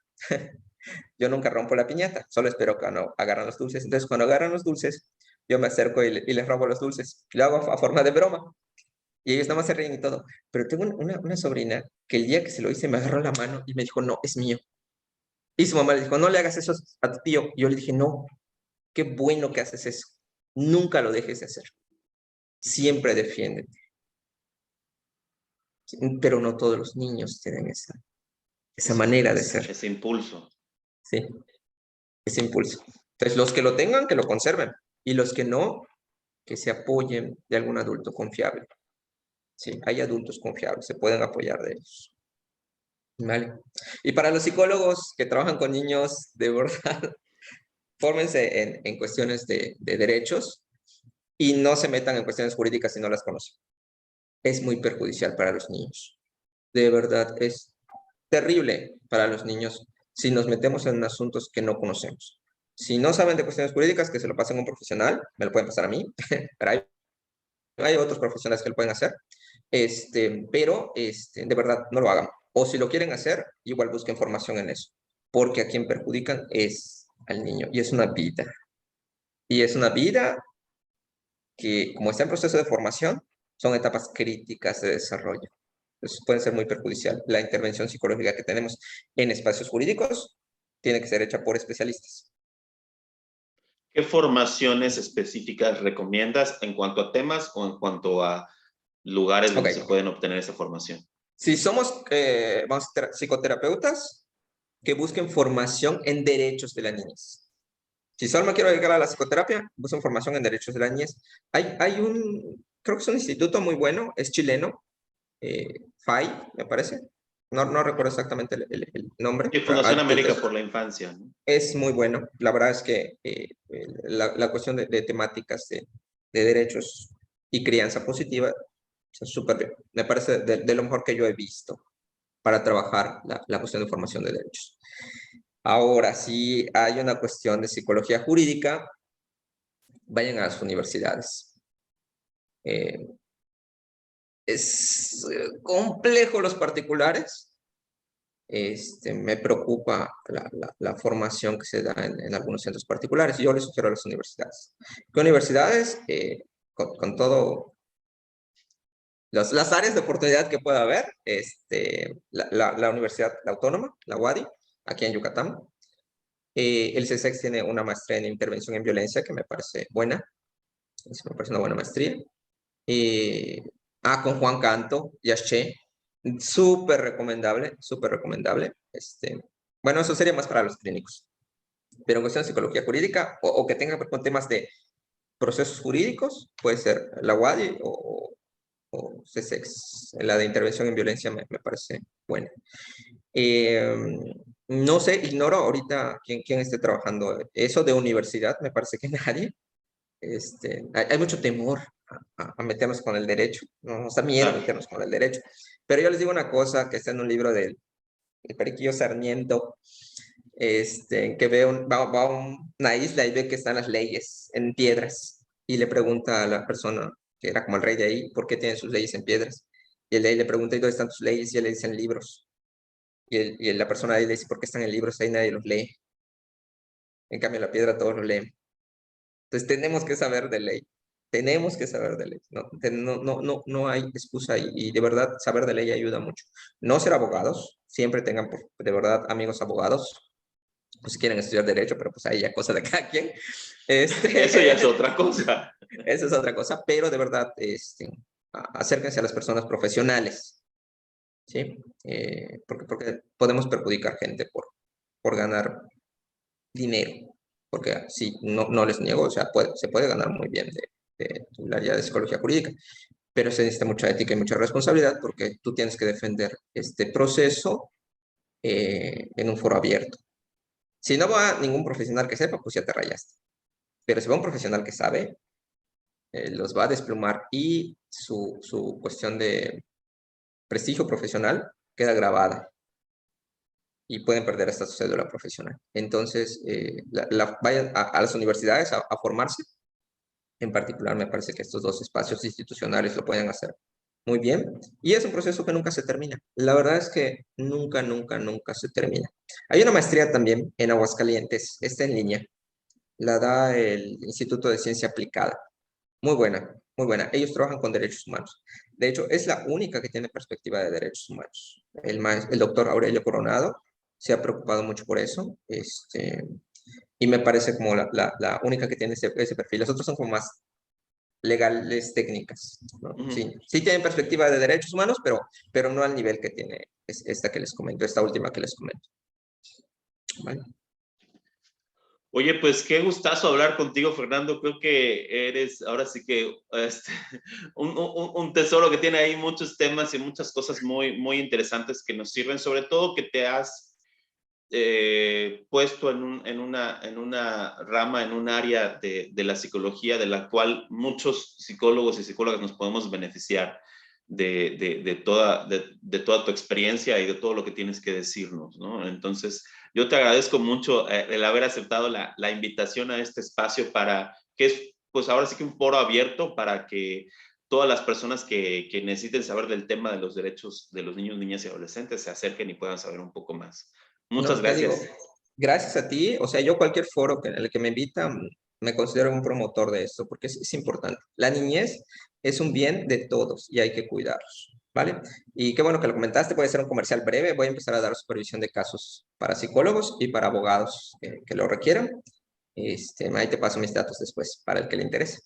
yo nunca rompo la piñata, solo espero que no agarran los dulces. Entonces, cuando agarran los dulces, yo me acerco y les robo los dulces. Lo hago a forma de broma. Y ellos nada más se ríen y todo. Pero tengo una sobrina que el día que se lo hice me agarró la mano y me dijo, no, es mío. Y su mamá le dijo, no le hagas eso a tu tío. Y yo le dije, no, qué bueno que haces eso. Nunca lo dejes de hacer. Siempre defiéndete. Pero no todos los niños tienen esa manera de ser, Ese impulso. ¿sí? Ese impulso. Entonces, los que lo tengan, que lo conserven. Y los que no, que se apoyen de algún adulto confiable. Sí, hay adultos confiables, se pueden apoyar de ellos. ¿Vale? Y para los psicólogos que trabajan con niños, de verdad, fórmense en cuestiones de derechos y no se metan en cuestiones jurídicas si no las conocen. Es muy perjudicial para los niños. De verdad, es terrible para los niños si nos metemos en asuntos que no conocemos. Si no saben de cuestiones jurídicas, que se lo pasen a un profesional, me lo pueden pasar a mí, pero hay otros profesionales que lo pueden hacer, pero de verdad no lo hagan. O si lo quieren hacer, igual busquen formación en eso, porque a quien perjudican es al niño y es una vida. Y es una vida que, como está en proceso de formación, son etapas críticas de desarrollo. Entonces puede ser muy perjudicial. La intervención psicológica que tenemos en espacios jurídicos tiene que ser hecha por especialistas. ¿Qué formaciones específicas recomiendas en cuanto a temas o en cuanto a lugares Ok, donde se pueden obtener esa formación? Si somos psicoterapeutas, que busquen formación en derechos de la niñez. Si solo me quiero dedicar a la psicoterapia, busquen formación en derechos de la niñez. Creo que es un instituto muy bueno, es chileno, FAI, me parece. No recuerdo exactamente el nombre. Y Fundación América por la Infancia, ¿no? Es muy bueno. La verdad es que la cuestión de temáticas de derechos y crianza positiva es súper bien. Me parece de lo mejor que yo he visto para trabajar la cuestión de formación de derechos. Ahora, si hay una cuestión de psicología jurídica, vayan a las universidades. Es complejo los particulares. Me preocupa la formación que se da en algunos centros particulares. Yo les sugiero a las universidades. ¿Qué universidades? Con todo las áreas de oportunidad que pueda haber, la Universidad Autónoma, la UADY, aquí en Yucatán. El CSEX tiene una maestría en intervención en violencia que me parece buena. Me parece una buena maestría. Con Juan Canto, Yaché, súper recomendable, súper recomendable. Bueno, eso sería más para los clínicos. Pero en cuestión de psicología jurídica o que tenga que ver con temas de procesos jurídicos, puede ser la UADY o CSEX. La de intervención en violencia me parece buena. No sé, ignoro ahorita quién esté trabajando eso de universidad, me parece que nadie. Hay mucho temor a meternos con el derecho, nos da miedo Claro. meternos con el derecho. Pero yo les digo una cosa que está en un libro del Periquillo Sarmiento, que va a una isla y ve que están las leyes en piedras y le pregunta a la persona que era como el rey de ahí, ¿por qué tienen sus leyes en piedras? Y el rey le pregunta, ¿y dónde están tus leyes? Y él le dice, en libros. Y la persona ahí le dice, ¿por qué están en libros? Ahí nadie los lee. En cambio, la piedra todos lo leen. Entonces tenemos que saber de ley. Tenemos que saber de ley. No hay excusa y de verdad saber de ley ayuda mucho. No ser abogados, siempre tengan de verdad amigos abogados, pues si quieren estudiar derecho, pero pues ahí ya cosa de cada quien. Eso ya es otra cosa. Esa es otra cosa, pero de verdad, acérquense a las personas profesionales, ¿sí? Porque podemos perjudicar gente por ganar dinero, porque sí, no les niego, o sea, se puede ganar muy bien del área de psicología jurídica, pero se necesita mucha ética y mucha responsabilidad porque tú tienes que defender este proceso en un foro abierto. Si no va ningún profesional que sepa, pues ya te rayaste. Pero si va un profesional que sabe, los va a desplumar y su cuestión de prestigio profesional queda grabada y pueden perder hasta su cédula profesional. Entonces, vayan a las universidades a formarse. En particular, me parece que estos dos espacios institucionales lo pueden hacer muy bien. Y es un proceso que nunca se termina. La verdad es que nunca, nunca, nunca se termina. Hay una maestría también en Aguascalientes, está en línea. La da el Instituto de Ciencia Aplicada. Muy buena, muy buena. Ellos trabajan con derechos humanos. De hecho, es la única que tiene perspectiva de derechos humanos. El doctor Aurelio Coronado se ha preocupado mucho por eso. Y me parece como la única que tiene ese perfil. Las otras son como más legales técnicas, ¿no? Sí, sí tienen perspectiva de derechos humanos, pero no al nivel que tiene esta que les comento, esta última que les comento. ¿Vale? Oye, pues qué gustazo hablar contigo, Fernando. Creo que eres ahora sí que un tesoro que tiene ahí muchos temas y muchas cosas muy, muy interesantes que nos sirven, sobre todo que te has puesto en una rama, en un área de la psicología de la cual muchos psicólogos y psicólogas nos podemos beneficiar de toda tu experiencia y de todo lo que tienes que decirnos, ¿no? Entonces, yo te agradezco mucho el haber aceptado la invitación a este espacio para que es, pues ahora sí que un foro abierto para que todas las personas que necesiten saber del tema de los derechos de los niños, niñas y adolescentes se acerquen y puedan saber un poco más. Muchas No, te digo, gracias. gracias a ti, o sea, yo cualquier foro en el que me invitan, me considero un promotor de esto, porque es importante. La niñez es un bien de todos y hay que cuidarlos, ¿vale? Y qué bueno que lo comentaste, voy a hacer un comercial breve, voy a empezar a dar supervisión de casos para psicólogos y para abogados que lo requieran. Ahí te paso mis datos después, para el que le interese.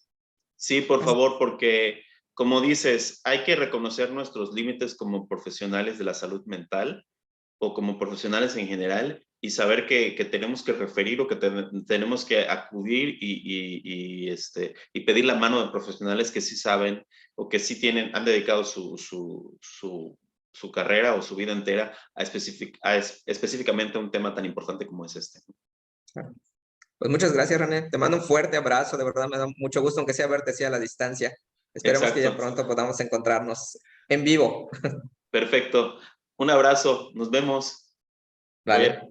Sí, por favor, porque como dices, hay que reconocer nuestros límites como profesionales de la salud mental o como profesionales en general y saber que tenemos que referir o que tenemos que acudir y pedir la mano de profesionales que sí saben o que sí han dedicado su carrera o su vida entera específicamente a un tema tan importante como es este. Claro. Pues muchas gracias, René. Te mando un fuerte abrazo. De verdad me da mucho gusto, aunque sea verte así a la distancia. Esperemos que ya Exacto. pronto podamos encontrarnos en vivo. Perfecto. Un abrazo. Nos vemos. Voy Vale. a